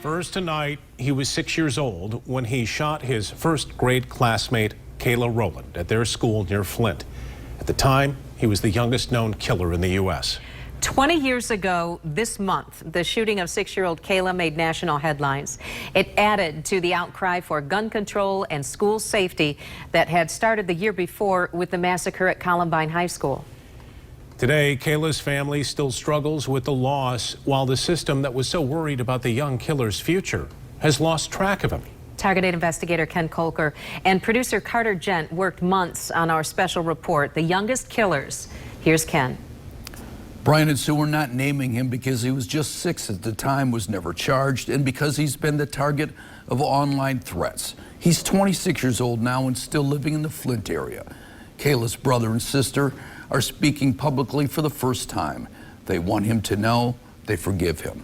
First tonight, he was 6 years old when he shot his first grade classmate, Kayla Rowland, at their school near Flint. At the time, he was the youngest known killer in the U.S. 20 years ago this month, the shooting of 6-year-old Kayla made national headlines. It added to the outcry for gun control and school safety that had started the year before with the massacre at Columbine High School. Today, Kayla's family still struggles with the loss, while the system that was so worried about the young killer's future has lost track of him. Target 8 investigator Ken Kolker and producer Carter Gent worked months on our special report, The Youngest Killers. Here's Ken. Brian and Sue are not naming him because he was just 6 at the time, was never charged, and because he's been the target of online threats. He's 26 years old now and still living in the Flint area. Kayla's brother and sister are speaking publicly for the first time. They want him to know they forgive him.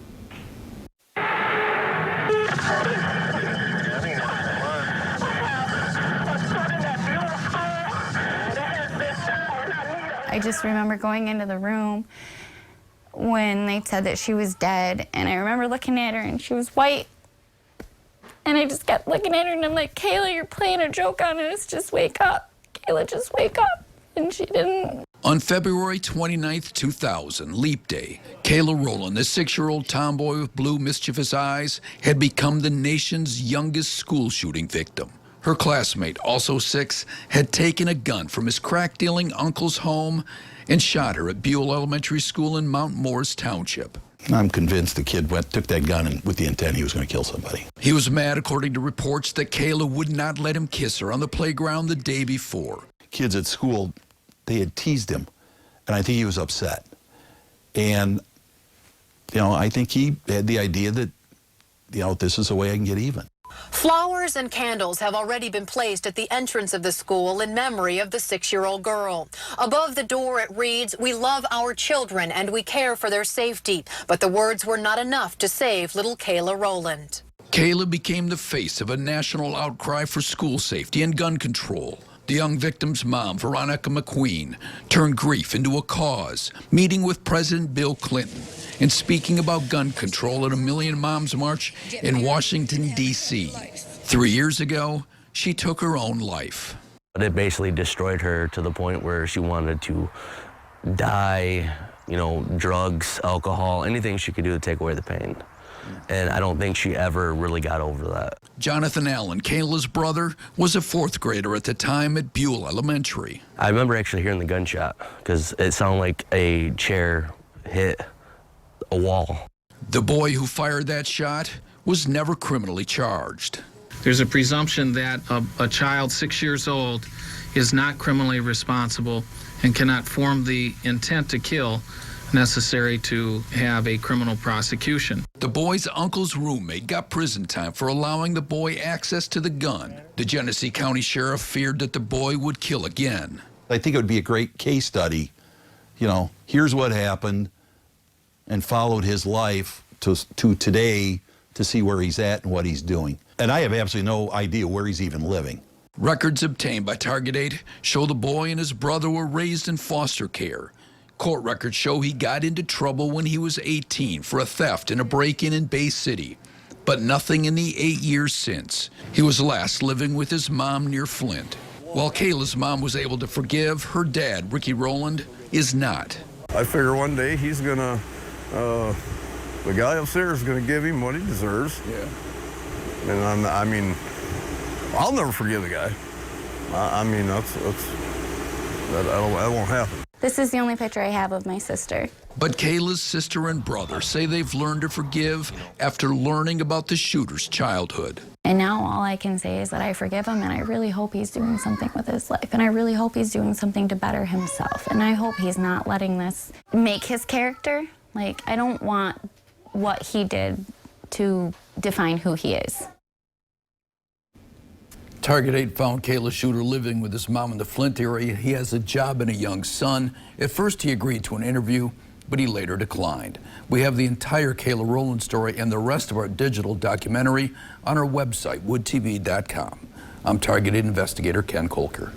I just remember going into the room when they said that she was dead, and I remember looking at her and she was white. And I just kept looking at her and I'm like, Kayla, you're playing a joke on us, just wake up. Kayla, just wake up. And she didn't. On February 29th, 2000, Leap Day, Kayla Rowland, the 6-year-old tomboy with blue, mischievous eyes, had become the nation's youngest school shooting victim. Her classmate, also 6, had taken a gun from his crack-dealing uncle's home and shot her at Buell Elementary School in Mount Morris Township. I'm convinced the kid took that gun and with the intent he was going to kill somebody. He was mad, according to reports, that Kayla would not let him kiss her on the playground the day before. Kids at school, they had teased him, and I think he was upset. And, you know, I think he had the idea that, you know, this is the way I can get even. Flowers and candles have already been placed at the entrance of the school in memory of the 6-year-old girl. Above the door it reads, "We love our children and we care for their safety." But the words were not enough to save little Kayla Rowland. Kayla became the face of a national outcry for school safety and gun control. The young victim's mom, Veronica McQueen, turned grief into a cause, meeting with President Bill Clinton and speaking about gun control at a Million Moms March in Washington, D.C. 3 years ago, she took her own life. It basically destroyed her to the point where she wanted to die, you know, drugs, alcohol, anything she could do to take away the pain. And I don't think she ever really got over that. Jonathan Allen, Kayla's brother, was a 4th grader at the time at Buell Elementary. I remember actually hearing the gunshot because it sounded like a chair hit a wall. The boy who fired that shot was never criminally charged. There's a presumption that a child 6 years old is not criminally responsible and cannot form the intent to kill necessary to have a criminal prosecution. The boy's uncle's roommate got prison time for allowing the boy access to the gun. The Genesee County Sheriff feared that the boy would kill again. I think it would be a great case study. You know, here's what happened, and followed his life to today to see where he's at and what he's doing. And I have absolutely no idea where he's even living. Records obtained by Target 8 show the boy and his brother were raised in foster care. Court records show he got into trouble when he was 18 for a theft and a break-in in Bay City, but nothing in the 8 years since. He was last living with his mom near Flint. While Kayla's mom was able to forgive, her dad, Ricky Rowland, is not. I figure one day he's gonna, the guy upstairs is gonna give him what he deserves. Yeah. And I mean, I'll never forgive the guy. I mean, that won't happen. This is the only picture I have of my sister. But Kayla's sister and brother say they've learned to forgive after learning about the shooter's childhood. And now all I can say is that I forgive him, and I really hope he's doing something with his life. And I really hope he's doing something to better himself. And I hope he's not letting this make his character. Like, I don't want what he did to define who he is. Target 8 found Kayla's shooter living with his mom in the Flint area. He has a job and a young son. At first, he agreed to an interview, but he later declined. We have the entire Kayla Rowland story and the rest of our digital documentary on our website, woodtv.com. I'm Target 8 investigator Ken Kolker.